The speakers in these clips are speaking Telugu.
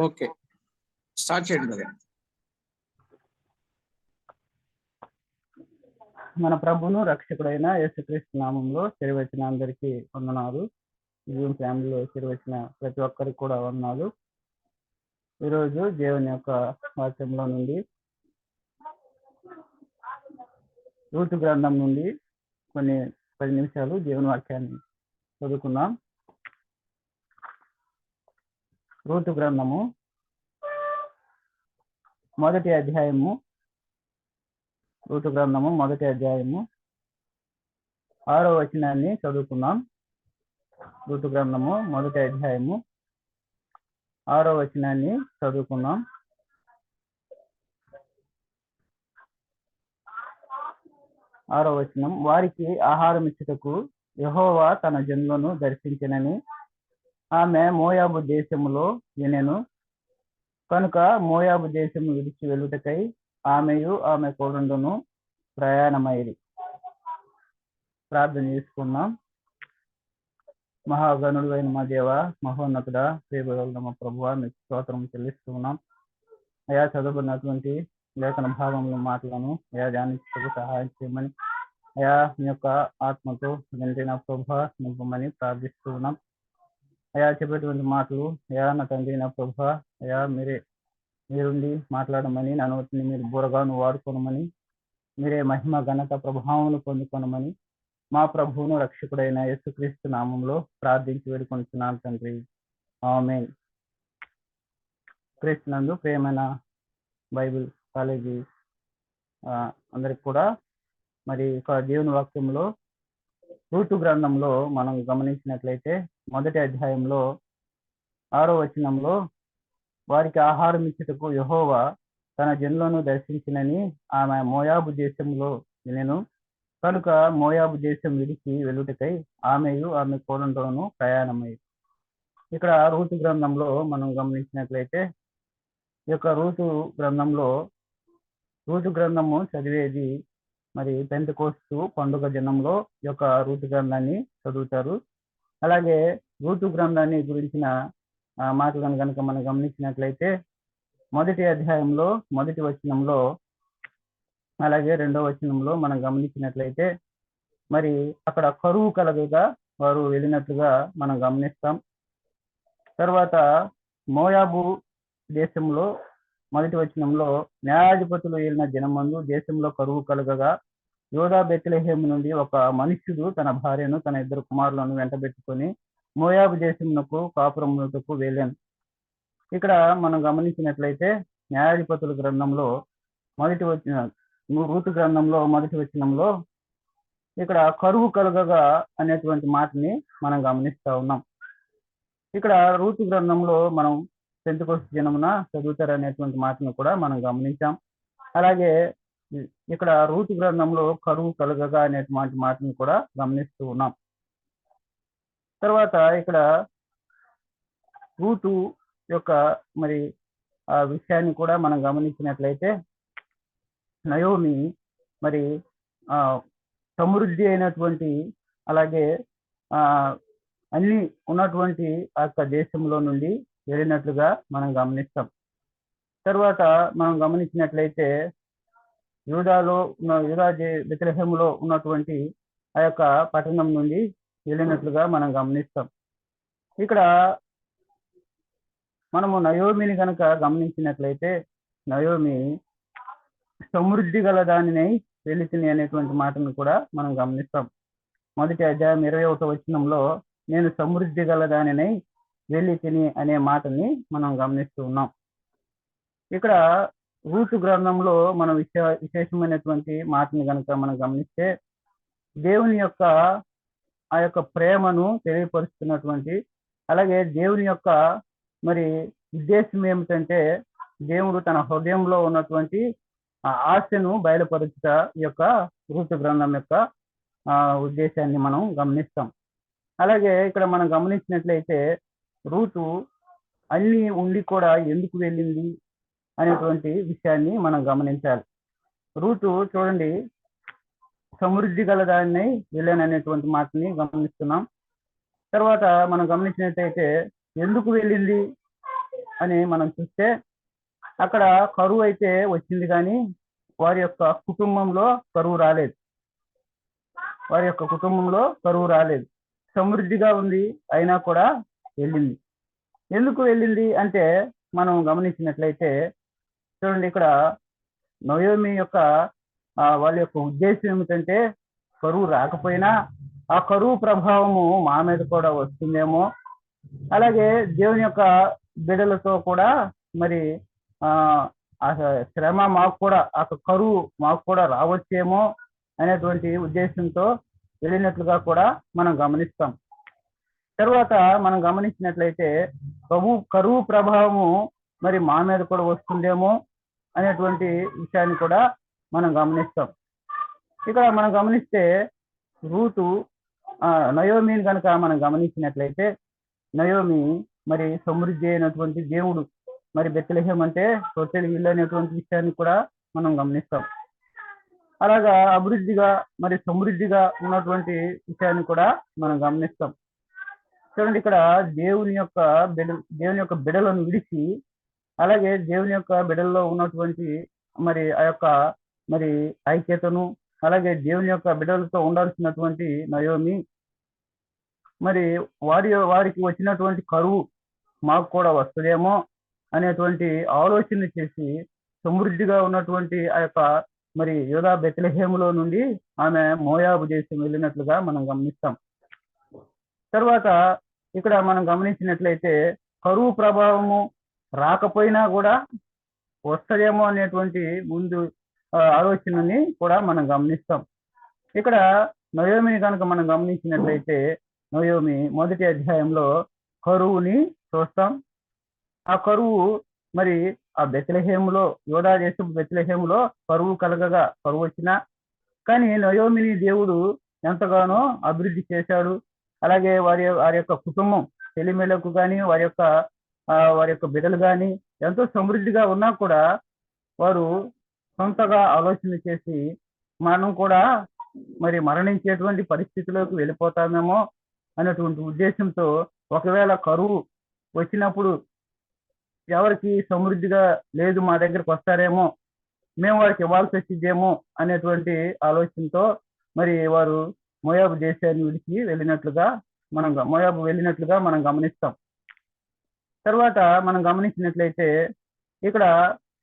ఓకే, స్టార్ట్ చేయండి brother. మన ప్రభువును రక్షకుడైన యేసుక్రీస్తు నామంలో చేరువచ్చిన అందరికీ వందనాలు. జీవన్ ఫ్యామిలీలో చేరువచ్చిన ప్రతి ఒక్కరికి కూడా వందనాలు. ఈరోజు దేవుని యొక్క వాక్యంలో నుండి రూతు గ్రంథం నుండి కొన్ని 10 నిమిషాలు దేవుని వాక్యాన్ని చదువుకుందాం. రూతు గ్రంథము మొదటి అధ్యాయము 6వ వచనాన్ని చదువుకుందాం. రూతు గ్రంథము మొదటి అధ్యాయము 6వ వచనాన్ని చదువుకుందాం. 6వ వచనం, వారికి ఆహారం ఇచ్చుటకు యెహోవా తన జనులను దర్శించినని ఆమె మోయాబు దేశములో వినెను. కనుక మోయాబు దేశము విడిచి వెళ్ళుటకై ఆమెయు ఆమె కోడండును ప్రయాణమైరి. ప్రార్థన చేసుకున్నాం. మహాగణుడు అయిన మా దేవ, మహోన్నతుడా, ప్రియబడుల మా ప్రభువా, మీకు స్తోత్రం చెల్లిస్తున్నాం. అయా చదువుకున్నటువంటి లేఖన భాగంలో మాటలను అయా ధ్యానించకు సహాయం చేయమని, అయా మీ యొక్క ఆత్మతో వెంటనే నా ప్రభు నింపమని ప్రార్థిస్తున్నాం. అయా చెప్పేటువంటి మాటలు అయా నా తండ్రి నా ప్రభు అయా మీరుండి మాట్లాడమని, నా నోటిని మీరు బురగాను వాడుకోనమని, మీరే మహిమ ఘనత ప్రభావములు పొందుకొనమని మా ప్రభువును రక్షకుడైన యేసుక్రీస్తు నామంలో ప్రార్థించి వేడుకొంటున్నాను తండ్రి, ఆమేన్. క్రీస్తునందు ప్రియమైన బైబిల్ కాలేజీ అందరికి కూడా మరి దేవుని వాక్యంలో రూతు గ్రంథంలో మనం గమనించినట్లయితే మొదటి అధ్యాయంలో 6వ వచనంలో వారికి ఆహారం ఇచ్చుటకు యెహోవా తన జనులను దర్శించినని ఆమె మోయాబు దేశంలో వినెను. కనుక మోయాబు దేశం విడిచి వెళ్ళుటకై ఆమెయు ఆమె కోడండును ప్రయాణమై. ఇక్కడ రూతు గ్రంథంలో మనం గమనించినట్లయితే ఈ యొక్క రూతు గ్రంథము చదివేది మరి పెంతెకోస్తు పండుగ దినంలో ఈ యొక్క రూతు గ్రంథాన్ని చదువుతారు. అలాగే రూతు గ్రంథాన్ని గురించిన మాటలను కనుక మనం గమనించినట్లయితే మొదటి అధ్యాయంలో మొదటి వచనంలో అలాగే 2వ వచనంలో మనం గమనించినట్లయితే మరి అక్కడ కరువు కలగగా వారు వెళ్ళినట్లుగా మనం గమనిస్తాం. తర్వాత మోయాబు దేశంలో మొదటి వచనంలో న్యాయాధిపతులు వెళ్ళిన దినమందు దేశంలో కరువు కలగగా యోధా బెత్లెహేము నుండి ఒక మనుష్యుడు తన భార్యను తన 2 కుమారులను వెంటబెట్టుకొని మోయాబు దేశమునకు కాపురమునకు వెళ్ళాను. ఇక్కడ మనం గమనించినట్లయితే న్యాయాధిపతుల గ్రంథంలో రూతు గ్రంథంలో మొదటి వచనంలో ఇక్కడ కరువు కలగగా అనేటువంటి మాటని మనం గమనిస్తా ఉన్నాం. ఇక్కడ రూతు గ్రంథంలో మనం పెంతెకోస్తు దినమున చదువుతారనేటువంటి మాటను కూడా మనం గమనించాం. అలాగే ఇక్కడ రూతు గ్రంథంలో కరువు కలగగా అనేటువంటి మాటను కూడా గమనిస్తూ ఉన్నాం. తర్వాత ఇక్కడ రూతు యొక్క మరి ఆ విషయాన్ని కూడా మనం గమనించినట్లయితే నయోమి మరి సమృద్ధి అయినటువంటి అలాగే అన్ని ఉన్నటువంటి ఆ యొక్క దేశంలో నుండి వెళ్ళినట్లుగా మనం గమనిస్తాం. తర్వాత మనం గమనించినట్లయితే యూదా బెత్లెహేములో ఉన్నటువంటి ఆ యొక్క పట్టణం నుండి వెళ్ళినట్లుగా మనం గమనిస్తాం. ఇక్కడ మనము నయోమిని కనుక గమనించినట్లయితే నయోమి సమృద్ధి గల దానినై వెళితిని అనేటువంటి మాటను కూడా మనం గమనిస్తాం. మొదటి అధ్యాయం 21వ వచనంలో నేను సమృద్ధి గల దానినై వెళ్ళితిని అనే మాటని మనం గమనిస్తూ ఉన్నాం. ఇక్కడ రూతు గ్రంథంలో మనం విశేషమైనటువంటి మాటని కనుక మనం గమనిస్తే దేవుని యొక్క ఆ యొక్క ప్రేమను తెలియపరుస్తున్నటువంటి అలాగే దేవుని యొక్క మరి ఉద్దేశం ఏమిటంటే దేవుడు తన హృదయంలో ఉన్నటువంటి ఆశను బయలుపరుచుట ఈ యొక్క రూతు గ్రంథం యొక్క ఉద్దేశాన్ని మనం గమనిస్తాం. అలాగే ఇక్కడ మనం గమనించినట్లయితే రూతు అన్ని ఉండి కూడా ఎందుకు వెళ్ళింది అనేటువంటి విషయాన్ని మనం గమనించాలి. రూతు చూడండి సమృద్ధి గల దాన్ని వెళ్ళాననేటువంటి మాటని గమనిస్తున్నాం. తర్వాత మనం గమనించినట్లయితే ఎందుకు వెళ్ళింది అని మనం చూస్తే అక్కడ కరువు అయితే వచ్చింది, కానీ వారి యొక్క కుటుంబంలో కరువు రాలేదు. వారి యొక్క కుటుంబంలో కరువు రాలేదు. సమృద్ధిగా ఉంది, అయినా కూడా వెళ్ళింది. ఎందుకు వెళ్ళింది అంటే మనం గమనించినట్లయితే చూడండి, ఇక్కడ నయోమి యొక్క వాళ్ళ యొక్క ఉద్దేశం ఏమిటంటే కరువు రాకపోయినా ఆ కరువు ప్రభావము మా మీద కూడా వస్తుందేమో, అలాగే దేవుని యొక్క బిడ్డలతో కూడా మరి ఆ శ్రమ మాకు కూడా, ఆ కరువు మాకు కూడా రావచ్చేమో అనేటువంటి ఉద్దేశంతో వెళ్ళినట్లుగా కూడా మనం గమనిస్తాం. తర్వాత మనం గమనించినట్లయితే కరువు ప్రభావము మరి మా మీద కూడా వస్తుందేమో అనేటువంటి విషయాన్ని కూడా మనం గమనిస్తాం. ఇక్కడ మనం గమనిస్తే రూతు నయోమిని కనుక మనం గమనించినట్లయితే నయోమి మరి సమృద్ధి అయినటువంటి దేవుడు, మరి బెత్లెహేం అంటే రొట్టెల ఇల్లు అనేటువంటి విషయాన్ని కూడా మనం గమనిస్తాం. అలాగా అభివృద్ధిగా మరి సమృద్ధిగా ఉన్నటువంటి విషయాన్ని కూడా మనం గమనిస్తాం. చూడండి, ఇక్కడ దేవుని యొక్క బిడలను విడిచి, అలాగే దేవుని యొక్క బిడల్లో ఉన్నటువంటి మరి ఆ యొక్క మరి ఐక్యతను, అలాగే దేవుని యొక్క బిడ్డలతో ఉండాల్సినటువంటి నయోమి మరి వారికి వచ్చినటువంటి కరువు మాకు కూడా వస్తుందేమో అనేటువంటి ఆలోచన చేసి సమృద్ధిగా ఉన్నటువంటి ఆ యొక్క మరి యూదా బెత్లెహేములో నుండి ఆమె మోయాబు దేశం వెళ్ళినట్లుగా మనం గమనిస్తాం. తర్వాత ఇక్కడ మనం గమనించినట్లయితే కరువు ప్రభావము రాకపోయినా కూడా వస్తుందేమో అనేటువంటి ముందు ఆలోచనని కూడా మనం గమనిస్తాం. ఇక్కడ నయోమిని కనుక మనం గమనించినట్లయితే నయోమి మొదటి అధ్యాయంలో కరువుని చూస్తాం. ఆ కరువు మరి ఆ బెత్లెహేములో, యూదా దేశపు బెత్లెహేములో కరువు వచ్చినా కానీ నయోమిని దేవుడు ఎంతగానో అభివృద్ధి చేశాడు. అలాగే వారి యొక్క కుటుంబం తెలిమెలకు కానీ వారి యొక్క బిడ్డలు కానీ ఎంతో సమృద్ధిగా ఉన్నా కూడా వారు సొంతగా ఆలోచన చేసి మనం కూడా మరి మరణించేటువంటి పరిస్థితిలోకి వెళ్ళిపోతామేమో అనేటువంటి ఉద్దేశంతో, ఒకవేళ కరువు వచ్చినప్పుడు ఎవరికి సమృద్ధిగా లేదు మా దగ్గరకు వస్తారేమో, మేము వారికి ఇవ్వాల్సి వచ్చిందేమో అనేటువంటి ఆలోచనతో మరి వారు మోయాబు దేశాన్ని విడిచి వెళ్ళినట్లుగా మనం గమనిస్తాం. తర్వాత మనం గమనించినట్లయితే ఇక్కడ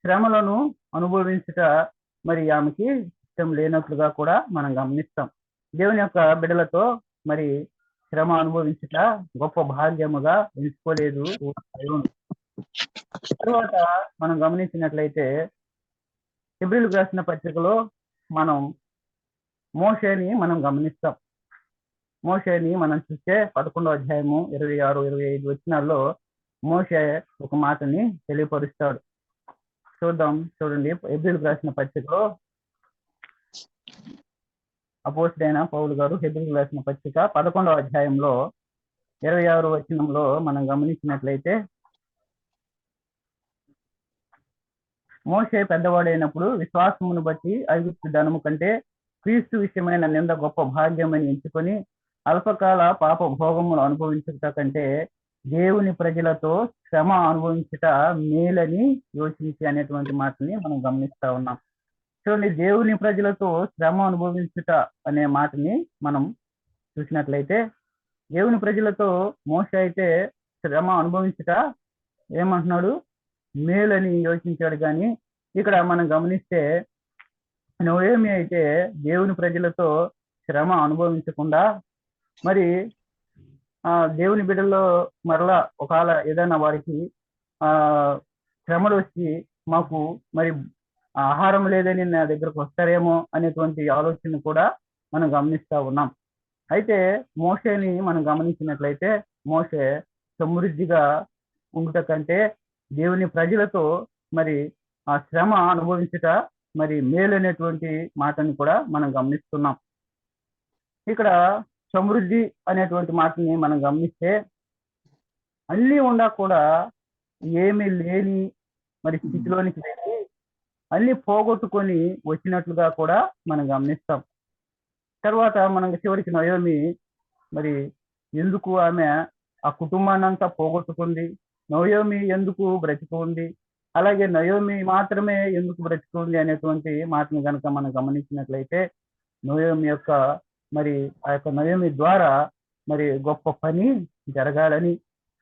శ్రమలను అనుభవించుట మరి ఆమెకి ఇష్టం లేనట్లుగా కూడా మనం గమనిస్తాం. దేవుని యొక్క బిడ్డలతో మరి శ్రమ అనుభవించుట గొప్ప భాగ్యముగా ఎంచుకోలేదు. తర్వాత మనం గమనించినట్లయితే హెబ్రీయులకు రాసిన పత్రికలో మనం మోషేని మనం గమనిస్తాం. మోషేని మనం చూస్తే 11వ అధ్యాయము 26, 25 వచనాల్లో మోషే ఒక మాటని తెలియపరుస్తాడు. చూడండి, హెబ్రీయులకు రాసిన పత్రికలో అపోస్తలుడైన పౌలు గారు హెబ్రీయులకు రాసిన పత్రిక 11వ అధ్యాయంలో 26 వచనంలో మనం గమనించినట్లయితే, మోషే పెద్దవాడైనప్పుడు విశ్వాసమును బట్టి ఐగుప్తు ధనము కంటే క్రీస్తు విషయమైన నింద గొప్ప భాగ్యమని ఎంచుకొని అల్పకాల పాప భోగములు అనుభవించుట కంటే దేవుని ప్రజలతో శ్రమ అనుభవించుట మేలని యోచించి అనేటువంటి మాటని మనం గమనిస్తా ఉన్నాం. చూడండి, దేవుని ప్రజలతో శ్రమ అనుభవించుట అనే మాటని మనం చూసినట్లయితే దేవుని ప్రజలతో మోషే అయితే శ్రమ అనుభవించుట ఏమంటున్నాడు, మేలని యోచించాడు. కానీ ఇక్కడ మనం గమనిస్తే నయోమి అయితే దేవుని ప్రజలతో శ్రమ అనుభవించకుండా మరి దేవుని బిడ్డల్లో మరలా ఒకవేళ ఏదైనా వారికి శ్రమలు వచ్చి మాకు మరి ఆహారం లేదని నా దగ్గరకు వస్తారేమో అనేటువంటి ఆలోచన కూడా మనం గమనిస్తా ఉన్నాం. అయితే మోషేని మనం గమనించినట్లయితే మోషే సమృద్ధిగా ఉండుట కంటే దేవుని ప్రజలతో మరి ఆ శ్రమ అనుభవించుట మరి మేలు అనేటువంటి మాటని కూడా మనం గమనిస్తున్నాం. ఇక్కడ సమృద్ధి అనేటువంటి మాటని మనం గమనిస్తే అన్నీ ఉండా కూడా ఏమీ లేని మరి స్థితిలోనికి వెళ్ళి అన్ని పోగొట్టుకొని వచ్చినట్లుగా కూడా మనం గమనిస్తాం. తర్వాత మనం చివరికి నయోమి మరి ఎందుకు ఆమె ఆ కుటుంబాన్ని అంతా పోగొట్టుకుంది, నయోమి ఎందుకు బ్రతికి ఉంది, అలాగే నయోమి మాత్రమే ఎందుకు బ్రతికి ఉంది అనేటువంటి మాటను కనుక మనం గమనించినట్లయితే, నయోమి యొక్క మరి ఆ యొక్క నయోమి ద్వారా మరి గొప్ప పని జరగాలని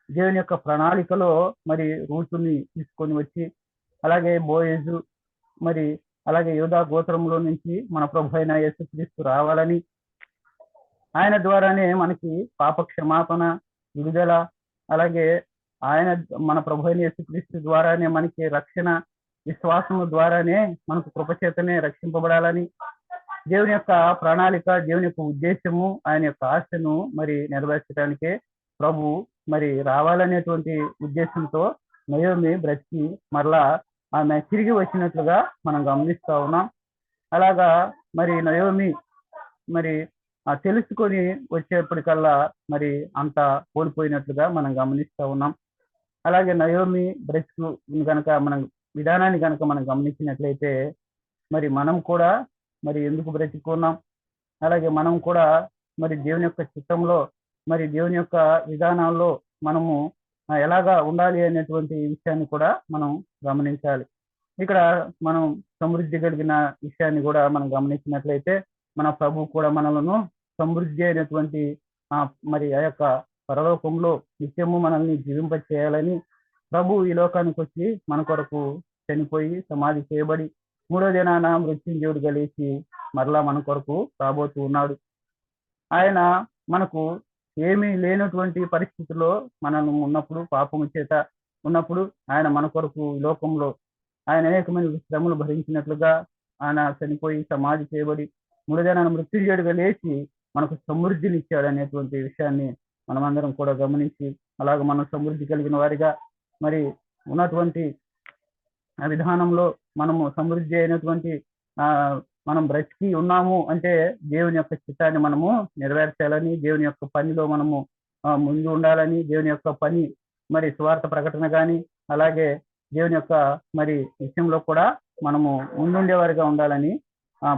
దేవుని యొక్క ప్రణాళికలో మరి రూతుని తీసుకొని వచ్చి, అలాగే బోయేజు మరి అలాగే యూదా గోత్రంలో నుంచి మన ప్రభు అయిన యేసుక్రీస్తు రావాలని, ఆయన ద్వారానే మనకి పాప క్షమాపణ, విడుదల, అలాగే ఆయన మన ప్రభు అయిన యేసుక్రీస్తు ద్వారానే మనకి రక్షణ, విశ్వాసము ద్వారానే మనకు కృపచేతనే రక్షింపబడాలని దేవుని యొక్క ప్రణాళిక, దేవుని యొక్క ఉద్దేశము, ఆయన యొక్క ఆశను మరి నెరవేర్చడానికే ప్రభు మరి రావాలనేటువంటి ఉద్దేశంతో నయోమి బ్రతికి మరలా ఆమె తిరిగి వచ్చినట్లుగా మనం గమనిస్తా ఉన్నాం. అలాగా మరి నయోమి మరి తెలుసుకొని వచ్చేప్పటికల్లా మరి అంతా కోల్పోయినట్లుగా మనం గమనిస్తా ఉన్నాం. అలాగే నయోమి బ్రతుకు కనుక మనం విధానాన్ని కనుక మనం గమనించినట్లయితే, మరి మనం కూడా మరి ఎందుకు బ్రతికున్నాం, అలాగే మనం కూడా మరి దేవుని యొక్క చిత్తంలో మరి దేవుని యొక్క విధానాల్లో మనము ఎలాగా ఉండాలి అనేటువంటి విషయాన్ని కూడా మనం గమనించాలి. ఇక్కడ మనం సమృద్ధి కలిగిన విషయాన్ని కూడా మనం గమనించినట్లయితే, మన ప్రభు కూడా మనలను సమృద్ధి అయినటువంటి మరి ఆ యొక్క పరలోకంలో నిత్యము మనల్ని జీవింప చేయాలని ప్రభు ఈ లోకానికి వచ్చి మన కొరకు చనిపోయి సమాధి చేయబడి 3వ దినాన మృత్యుంజయుడిగా లేచి మరలా మన కొరకు రాబోతూ ఉన్నాడు. ఆయన మనకు ఏమీ లేనటువంటి పరిస్థితుల్లో మనం ఉన్నప్పుడు, పాపము చేత ఉన్నప్పుడు ఆయన మన కొరకు ఈ లోకంలో ఆయన అనేకమైన శ్రమలు భరించినట్లుగా ఆయన చనిపోయి సమాధి చేయబడి 3వ దినాన మృత్యుంజయుడిగా లేచి మనకు సమృద్ధిని ఇచ్చాడు అనేటువంటి విషయాన్ని మనమందరం కూడా గమనించి, అలాగే మనం సమృద్ధి కలిగిన వారిగా మరి ఉన్నటువంటి విధానంలో మనము సమృద్ధి అయినటువంటి మనం బ్రతికి ఉన్నాము అంటే దేవుని యొక్క చిత్తాన్ని మనము నెరవేర్చాలని, దేవుని యొక్క పనిలో మనము ముందు ఉండాలని, దేవుని యొక్క పని మరి స్వార్థ ప్రకటన కానీ అలాగే దేవుని యొక్క మరి విషయంలో కూడా మనము ముందుండేవారిగా ఉండాలని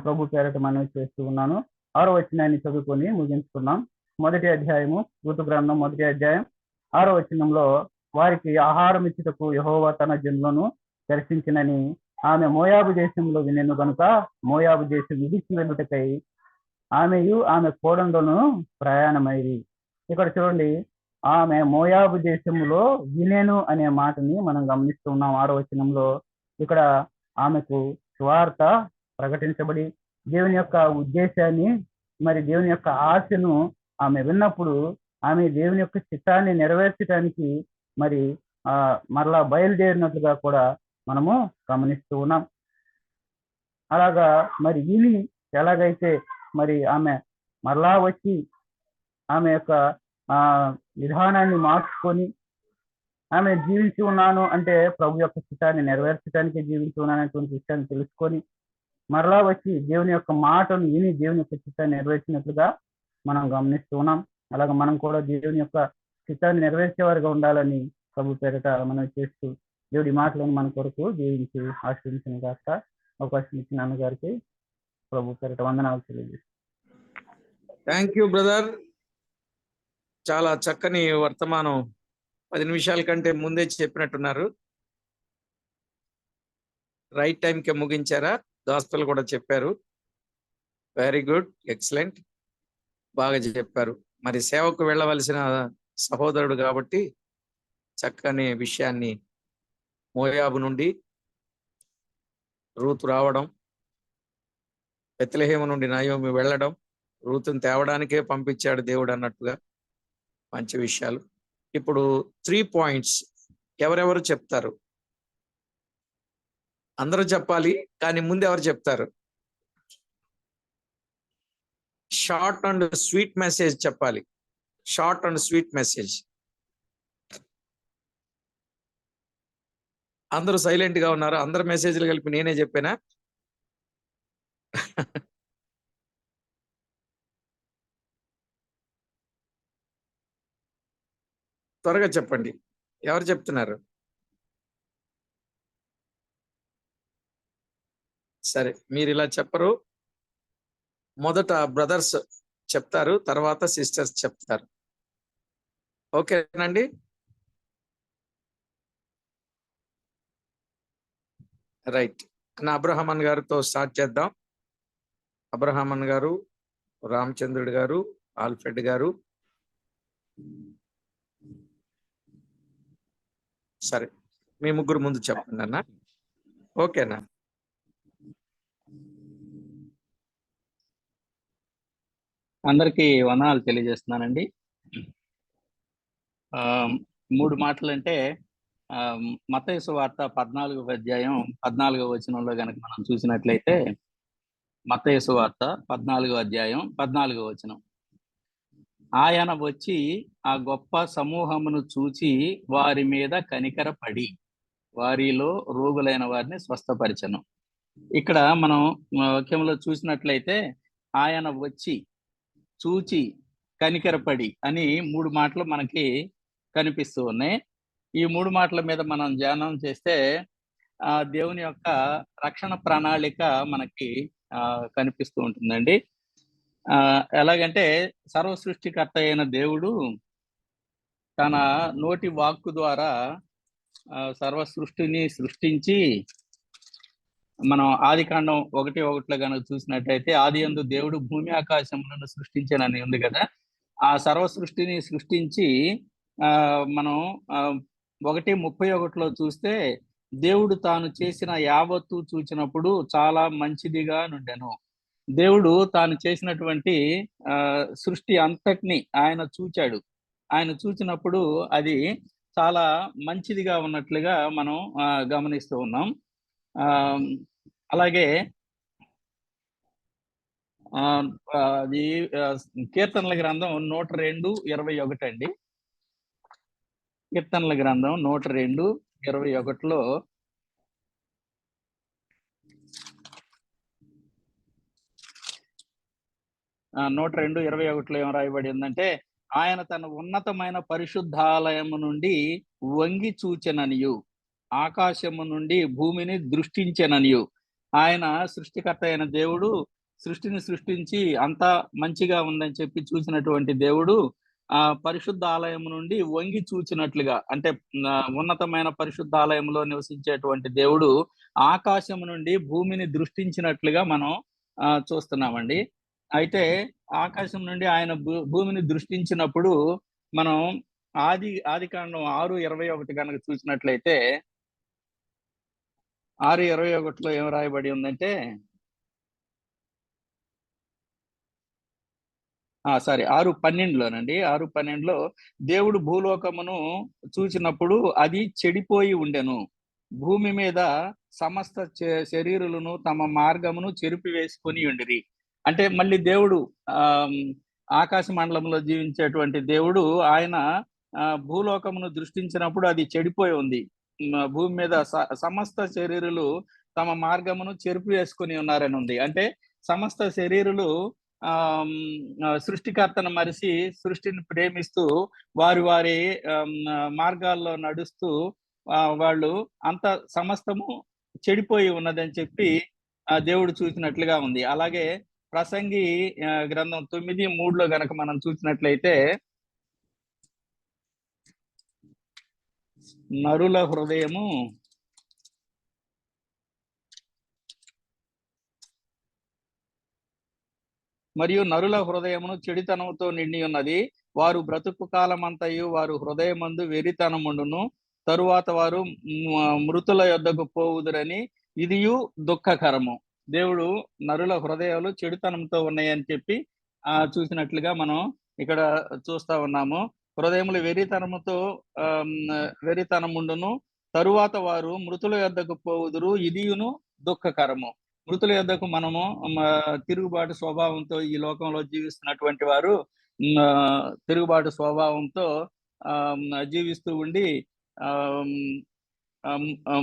ప్రభు పేరట మనం చేస్తూ ఉన్నాను. 6వ వచనాన్ని చదువుకొని ముగించుకున్నాం. 1వ అధ్యాయము ఋతు గ్రంథం 1వ అధ్యాయం 6వ వచనంలో, వారికి ఆహారం ఇచ్చుటకు యెహోవా తన జనులను దర్శించినని ఆమె మోయాబు దేశంలో వినెను కనుక మోయాబు దేశం విడిచి వెళ్ళుటకై ఆమెయు ఆమె కోడండును ప్రయాణమైరి. ఇక్కడ చూడండి, ఆమె మోయాబు దేశంలో వినెను అనే మాటని మనం గమనిస్తూ ఉన్నాం. 6వ వచనంలో ఇక్కడ ఆమెకు సువార్త ప్రకటించబడి దేవుని యొక్క ఉద్దేశాన్ని మరి దేవుని యొక్క ఆశను ఆమె విన్నప్పుడు ఆమె దేవుని యొక్క చిత్తాన్ని నెరవేర్చడానికి మరి మరలా బయలుదేరినట్లుగా కూడా మనము గమనిస్తూ ఉన్నాం. అలాగా మరి విని ఎలాగైతే మరి ఆమె మరలా వచ్చి ఆమె యొక్క విధానాన్ని మార్చుకొని ఆమె జీవించి ఉన్నాను అంటే ప్రభు యొక్క చిత్తాన్ని నెరవేర్చడానికి జీవించి ఉన్నానటువంటి విషయాన్ని తెలుసుకొని మరలా వచ్చి దేవుని యొక్క మాటను విని దేవుని యొక్క చిత్తాన్ని నెరవేర్చినట్లుగా మనం గమనిస్తూ ఉన్నాం. అలాగే మనం కూడా దేవుని యొక్క చిత్తాన్ని నెరవేర్చేవారిగా ఉండాలని ప్రభు పేరిట మనం చేస్తూ దేవుడి మాటలను మన కొరకు జీవించి ఆశ్రయించిన కాక అవకాశం ఇచ్చిన అన్నగారికి ప్రభు పేరిట వందనాలు తెలియజేస్తాం. Thank you brother. చాలా చక్కని వర్తమానం 10 నిమిషాల కంటే ముందే చెప్పినట్టున్నారు. రైట్ టైంకే ముగించారా? గాస్పెల్ కూడా చెప్పారు. వెరీ గుడ్, ఎక్సలెంట్, బాగా చెప్పారు. మరి సేవకు వెళ్ళవలసిన సహోదరుడు కాబట్టి చక్కని విషయాన్ని, మోయాబు నుండి రూతు రావడం, బెత్లెహేము నుండి నయోమి వెళ్ళడం, రూతుని తేవడానికే పంపించాడు దేవుడు అన్నట్టుగా మంచి విషయాలు. ఇప్పుడు 3 పాయింట్స్ ఎవరెవరు చెప్తారు? అందరూ చెప్పాలి, కానీ ముందు ఎవరు చెప్తారు? షార్ట్ అండ్ స్వీట్ మెసేజ్ చెప్పాలి. Short and sweet message. అందరూ సైలెంట్ గా ఉన్నారు. అందరు మెసేజ్లు కలిపి నేనే చెప్పానా? త్వరగా చెప్పండి, ఎవరు చెప్తున్నారు? సరే, మీరు ఇలా చెప్పరు. మొదట బ్రదర్స్ చెప్తారు, తర్వాత సిస్టర్స్ చెప్తారు. ఓకేనండి? రైట్. అబ్రహామన్ గారితో స్టార్ట్ చేద్దాం. అబ్రహామన్ గారు, రామచంద్రుడు గారు, ఆల్ఫ్రెడ్ గారు. సరే, మీ ముగ్గురు ముందు చెప్పండి అన్న. ఓకేనా? అందరికీ వందనాలు తెలియజేస్తున్నానండి. 3 మాటలు అంటే మత్తయి సువార్త 14వ అధ్యాయం 14వ వచనంలో గనక మనం చూసినట్లయితే, మత్తయి సువార్త 14వ అధ్యాయం 14వ వచనం, ఆయన వచ్చి ఆ గొప్ప సమూహమును చూచి వారి మీద కనికరపడి వారిలో రోగులైన వారిని స్వస్థపరిచెను. ఇక్కడ మనం వాక్యంలో చూసినట్లయితే ఆయన వచ్చి, చూచి, కనికరపడి అని 3 మాటలు మనకి కనిపిస్తూ ఉన్నాయి. ఈ 3 మాటల మీద మనం ధ్యానం చేస్తే దేవుని యొక్క రక్షణ ప్రణాళిక మనకి కనిపిస్తూ ఉంటుందండి. ఎలాగంటే సర్వ సృష్టికర్త అయిన దేవుడు తన నోటి వాక్కు ద్వారా సర్వ సృష్టిని సృష్టించి, మనం ఆదికాండం 1:1 కనుక చూసినట్లయితే, ఆది యందు దేవుడు భూమి ఆకాశములను సృష్టించానని ఉంది కదా. ఆ సర్వ సృష్టిని సృష్టించి మనం 1:31 చూస్తే, దేవుడు తాను చేసిన యావత్తు చూచినప్పుడు చాలా మంచిదిగా నుండెను. దేవుడు తాను చేసినటువంటి సృష్టి అంతటిని ఆయన చూచాడు. ఆయన చూచినప్పుడు అది చాలా మంచిదిగా ఉన్నట్లుగా మనం గమనిస్తూ ఉన్నాం. అలాగే అది కీర్తనల గ్రంథం 102:21 అండి. కీర్తనల గ్రంథం 102:21లో ఏం రాయబడి ఉందంటే, ఆయన తన ఉన్నతమైన పరిశుద్ధాలయము నుండి వంగి చూచెననియు, ఆకాశము నుండి భూమిని దృష్టించెననియు. ఆయన సృష్టికర్త అయిన దేవుడు సృష్టిని సృష్టించి అంతా మంచిగా ఉందని చెప్పి చూసినటువంటి దేవుడు ఆ పరిశుద్ధ ఆలయం నుండి వంగి చూచినట్లుగా, అంటే ఉన్నతమైన పరిశుద్ధ ఆలయంలో నివసించేటువంటి దేవుడు ఆకాశం నుండి భూమిని దృష్టించినట్లుగా మనం చూస్తున్నామండి. అయితే ఆకాశం నుండి ఆయన భూమిని దృష్టించినప్పుడు మనం ఆదికాండం 6:21 కనుక చూసినట్లయితే, 6:21లో ఏం రాయబడి ఉందంటే, 6:12లోనండి. 6:12లో దేవుడు భూలోకమును చూచినప్పుడు అది చెడిపోయి ఉండెను, భూమి మీద సమస్త శరీరులను తమ మార్గమును చెరిపి వేసుకొని ఉండిరి. అంటే మళ్ళీ దేవుడు ఆకాశ మండలంలో జీవించేటువంటి దేవుడు ఆయన భూలోకమును దృష్టించినప్పుడు అది చెడిపోయి ఉంది. భూమి మీద సమస్త శరీరులు తమ మార్గమును చెరిపి వేసుకొని ఉన్నారని ఉంది. అంటే సమస్త శరీరులు సృష్టికర్తను మరిచి సృష్టిని ప్రేమిస్తూ వారి వారి మార్గాల్లో నడుస్తూ వాళ్ళు అంత సమస్తము చెడిపోయి ఉన్నదని చెప్పి దేవుడు చూసినట్లుగా ఉంది. అలాగే ప్రసంగి గ్రంథం 9:3లో గనక మనం చూసినట్లయితే, నరుల హృదయము మరియు నరుల హృదయమును చెడితనముతో నిండి ఉన్నది, వారు బ్రతుకు కాలమంతయు వారు హృదయమందు వెరితనముండును, తరువాత వారు మృతుల యొద్దకు పోవుదురని ఇదియు దుఃఖకరము. దేవుడు నరుల హృదయాలు చెడుతనంతో ఉన్నాయని చెప్పి చూసినట్లుగా మనం ఇక్కడ చూస్తా ఉన్నాము. హృదయములు వెరితనముండును, తరువాత వారు మృతుల యొద్దకు పోవుదురు, ఇదియును దుఃఖకరము. మృతుల యొద్దకు మనము తిరుగుబాటు స్వభావంతో ఈ లోకంలో జీవిస్తున్నటువంటి వారు తిరుగుబాటు స్వభావంతో జీవిస్తూ ఉండి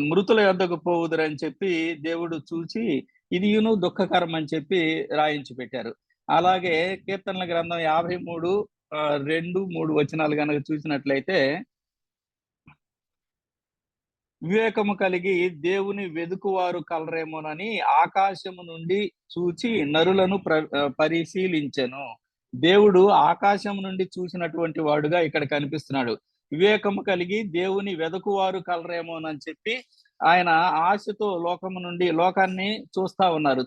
మృతుల యొద్దకు పోవుదురని చెప్పి దేవుడు చూచి ఇదియును దుఃఖకరం అని చెప్పి రాయించి పెట్టారు. అలాగే కీర్తనల గ్రంథం 53:2-3 వచనాలు కనుక చూసినట్లయితే, వివేకము కలిగి దేవుని వెదుకువారు కలరేమోనని ఆకాశము నుండి చూచి నరులను పరిశీలించెను. దేవుడు ఆకాశం నుండి చూసినటువంటి వాడుగా ఇక్కడ కనిపిస్తున్నాడు. వివేకము కలిగి దేవుని వెదకువారు కలరేమోనని చెప్పి ఆయన ఆశతో లోకాన్ని చూస్తా ఉన్నారు.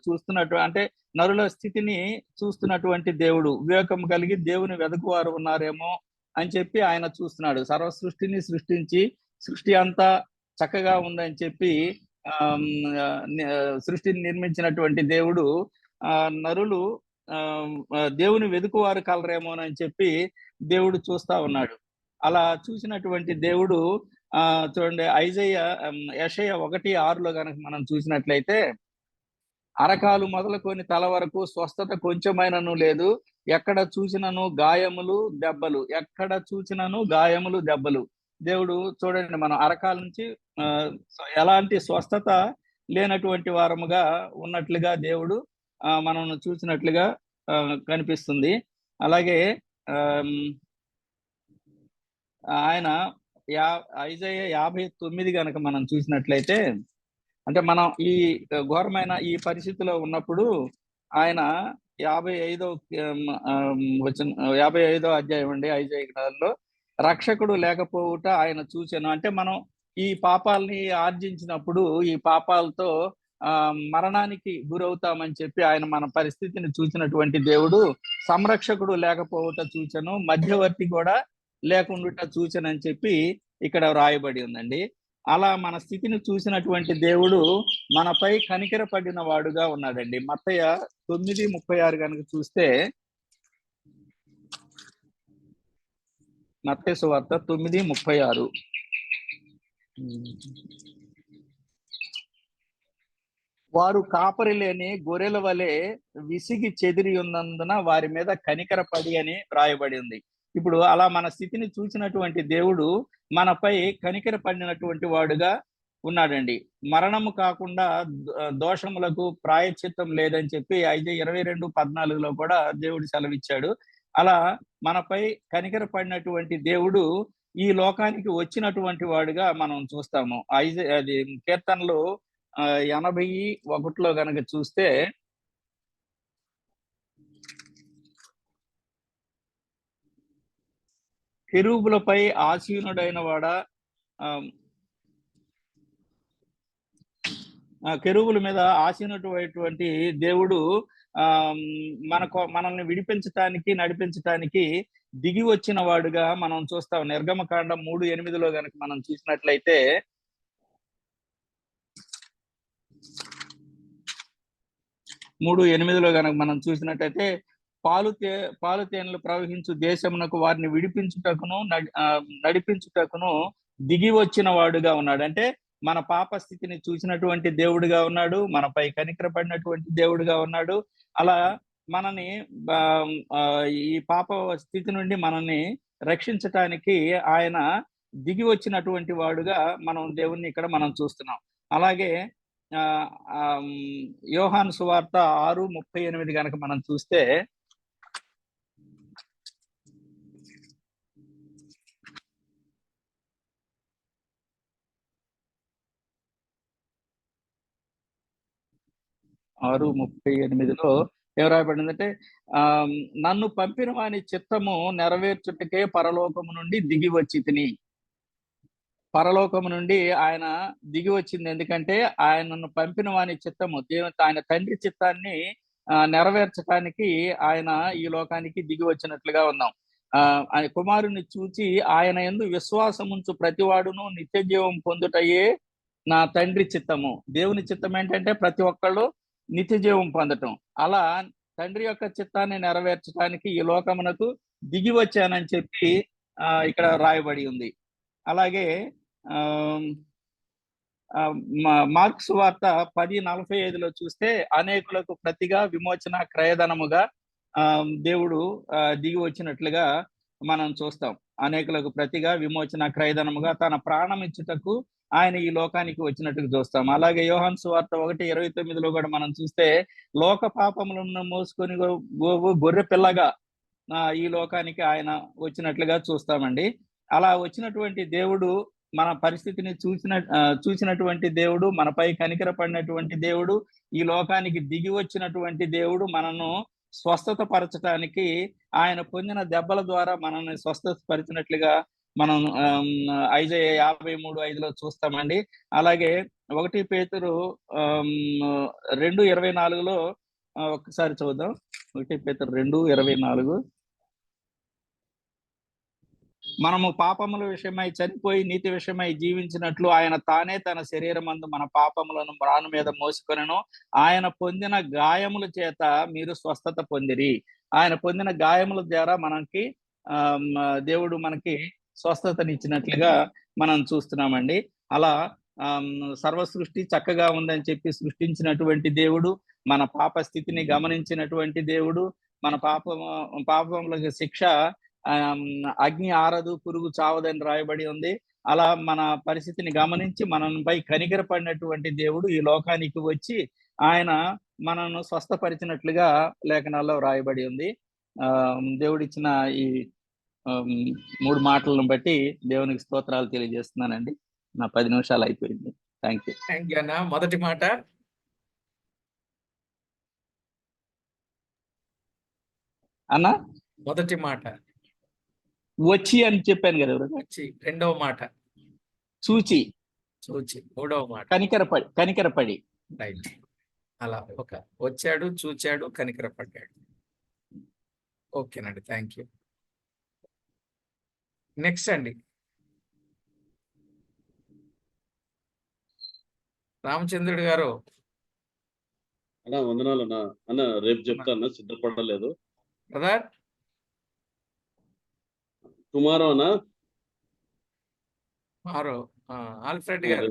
అంటే నరుల స్థితిని చూస్తున్నటువంటి దేవుడు వివేకము కలిగి దేవుని వెదకువారు ఉన్నారేమో అని చెప్పి ఆయన చూస్తున్నాడు. సర్వ సృష్టిని సృష్టించి సృష్టి అంతా చక్కగా ఉందని చెప్పి సృష్టిని నిర్మించినటువంటి దేవుడు నరులు దేవుని వెదుకువారు కలరేమోనని చెప్పి దేవుడు చూస్తా ఉన్నాడు. అలా చూసినటువంటి దేవుడు చూడండి, యెషయా 1:6 గనక మనం చూసినట్లయితే, అరకాలు మొదలుకొని తల వరకు స్వస్థత కొంచెమైనను లేదు, ఎక్కడ చూసినను గాయములు దెబ్బలు, ఎక్కడ చూసినను గాయములు దెబ్బలు. దేవుడు చూడండి, మనం అరకాల నుంచి ఎలాంటి స్వస్థత లేనటువంటి వారముగా ఉన్నట్లుగా దేవుడు మనం చూసినట్లుగా కనిపిస్తుంది. అలాగే ఆయన యెషయా 59 గనక మనం చూసినట్లయితే, అంటే మనం ఈ ఘోరమైన ఈ పరిస్థితిలో ఉన్నప్పుడు ఆయన 55వ అధ్యాయం అండి యెషయా గ్రంథంలో, రక్షకుడు లేకపోవుట ఆయన చూచెను. అంటే మనం ఈ పాపాలని ఆర్జించినప్పుడు ఈ పాపాలతో మరణానికి గురవుతామని చెప్పి ఆయన మన పరిస్థితిని చూసినటువంటి దేవుడు, సంరక్షకుడు లేకపోవుట చూచెను, మధ్యవర్తి కూడా లేకుండా చూచెనని చెప్పి ఇక్కడ వ్రాయబడి ఉందండి. అలా మన స్థితిని చూసినటువంటి దేవుడు మనపై కనికర పడిన వాడుగా ఉన్నాడండి. మత్తయి 9:36 కనుక చూస్తే, మత్తయి సువార్త 9:36, వారు కాపరి లేని గొర్రెల వలె విసిగి చెదిరి ఉన్నందున వారి మీద కనికర పడి అని వ్రాయబడి ఉంది. ఇప్పుడు అలా మన స్థితిని చూసినటువంటి దేవుడు మనపై కనికర పడినటువంటి వాడుగా ఉన్నాడండి. మరణము కాకుండా దోషములకు ప్రాయశ్చిత్తం లేదని చెప్పి యెషయా 22:14 కూడా దేవుడు సెలవిచ్చాడు. అలా మనపై కనికర పడినటువంటి దేవుడు ఈ లోకానికి వచ్చినటువంటి వాడుగా మనం చూస్తాము. అది కీర్తనలు 81 గనక చూస్తే, కెరూబులపై ఆసీనుడైన వాడా, కెరూబుల మీద ఆసీనుడైనటువంటి దేవుడు మనల్ని విడిపించటానికి నడిపించటానికి దిగి వచ్చిన వాడుగా మనం చూస్తాం. నిర్గమకాండం 3:8 గనక మనం చూసినట్లయితే, 3:8 గనక మనం చూసినట్లయితే, పాలు తేనెలు ప్రవహించు దేశమునకు వారిని విడిపించుటకును నడిపించుటకును దిగి వచ్చిన వాడుగా ఉన్నాడు. అంటే మన పాప స్థితిని చూసినటువంటి దేవుడుగా ఉన్నాడు, మనపై కనికర పడినటువంటి దేవుడుగా ఉన్నాడు. అలా మనని ఈ పాప స్థితి నుండి మనల్ని రక్షించటానికి ఆయన దిగి వచ్చినటువంటి వాడుగా మనం దేవుణ్ణి ఇక్కడ మనం చూస్తున్నాం. అలాగే యోహాను సువార్త 6:38 గనక మనం చూస్తే, ఏం రాయబడిందంటే, నన్ను పంపిన వాని చిత్తము నెరవేర్చుటకే పరలోకము నుండి దిగి వచ్చి తిని. పరలోకము నుండి ఆయన దిగి వచ్చింది ఎందుకంటే ఆయనను పంపిన వాని చిత్తము, ఆయన తండ్రి చిత్తాన్ని నెరవేర్చడానికి ఆయన ఈ లోకానికి దిగి వచ్చినట్లుగా ఉన్నాం. ఆయన కుమారుని చూచి ఆయన యందు విశ్వాసముంచు ప్రతివాడును నిత్య జీవం పొందుటయే నా తండ్రి చిత్తము. దేవుని చిత్తం ఏంటంటే ప్రతి ఒక్కళ్ళు నిత్య జీవం పొందటం. అలా తండ్రి యొక్క చిత్తాన్ని నెరవేర్చడానికి ఈ లోకమునకు దిగి వచ్చానని చెప్పి ఇక్కడ రాయబడి ఉంది. అలాగే మార్కు సువార్త 10:45 చూస్తే, అనేకులకు ప్రతిగా విమోచన క్రయధనముగా దేవుడు దిగి వచ్చినట్లుగా మనం చూస్తాం. అనేకులకు ప్రతిగా విమోచన క్రయధనముగా తన ప్రాణం ఇచ్చుటకు ఆయన ఈ లోకానికి వచ్చినట్టుగా చూస్తాం. అలాగే యోహాను సువార్త 1:29 కూడా మనం చూస్తే, లోక పాపములను మోసుకొని గొర్రె పిల్లగా ఈ లోకానికి ఆయన వచ్చినట్లుగా చూస్తామండి. అలా వచ్చినటువంటి దేవుడు మన పరిస్థితిని చూసినటువంటి దేవుడు, మనపై కనికర పడినటువంటి దేవుడు, ఈ లోకానికి దిగి వచ్చినటువంటి దేవుడు మనను స్వస్థత పరచడానికి ఆయన పొందిన దెబ్బల ద్వారా మనల్ని స్వస్థత పరిచినట్లుగా మనం ఐజయ 53:5లో చూస్తామండి. అలాగే 1 పేతురు 2:24లో ఒక్కసారి చూద్దాం. 1 పేతురు 2:24. మనము పాపముల విషయమై చనిపోయి నీతి విషయమై జీవించినట్లు ఆయన తానే తన శరీరమందు మన పాపములను మ్రాను మీద మోసుకొనెను. ఆయన పొందిన గాయముల చేత మీరు స్వస్థత పొందిరి. ఆయన పొందిన గాయముల ద్వారా మనకి దేవుడు మనకి స్వస్థతనిచ్చినట్లుగా మనం చూస్తున్నామండి. అలా సర్వ సృష్టి చక్కగా ఉందని చెప్పి సృష్టించినటువంటి దేవుడు, మన పాప స్థితిని గమనించినటువంటి దేవుడు, మన పాపములకు శిక్ష అగ్ని ఆరదు, పురుగు చావదని రాయబడి ఉంది. అలా మన పరిస్థితిని గమనించి మనపై కనికరపడినటువంటి దేవుడు ఈ లోకానికి వచ్చి ఆయన మనను స్వస్థపరిచినట్లుగా లేఖనాల్లో రాయబడి ఉంది. దేవుడిచ్చిన ఈ 3 మాటలను బట్టి దేవునికి స్తోత్రాలు తెలియజేస్తున్నానండి. నా 10 నిమిషాలు అయిపోయింది. థ్యాంక్ యూ అన్న. మొదటి మాట అన్నా, మొదటి మాట వచ్చి అని చెప్పాను కదా. వచ్చి. రెండవ మాట చూచి. మూడవ మాట కనికరపడి. రైట్. అలా వచ్చాడు, చూచాడు, కనికరపడ్డాడు. ఓకేనండి, థ్యాంక్ యూ. నెక్స్ట్ అండి, రామచంద్రుడు గారు. అన్నా వందనాలు అన్న. అన్న రేపు చెప్తాను, సిద్ధపడలేదు. బ్రదర్ టుమారో అన్న. ఆల్ఫ్రెడ్ గారు.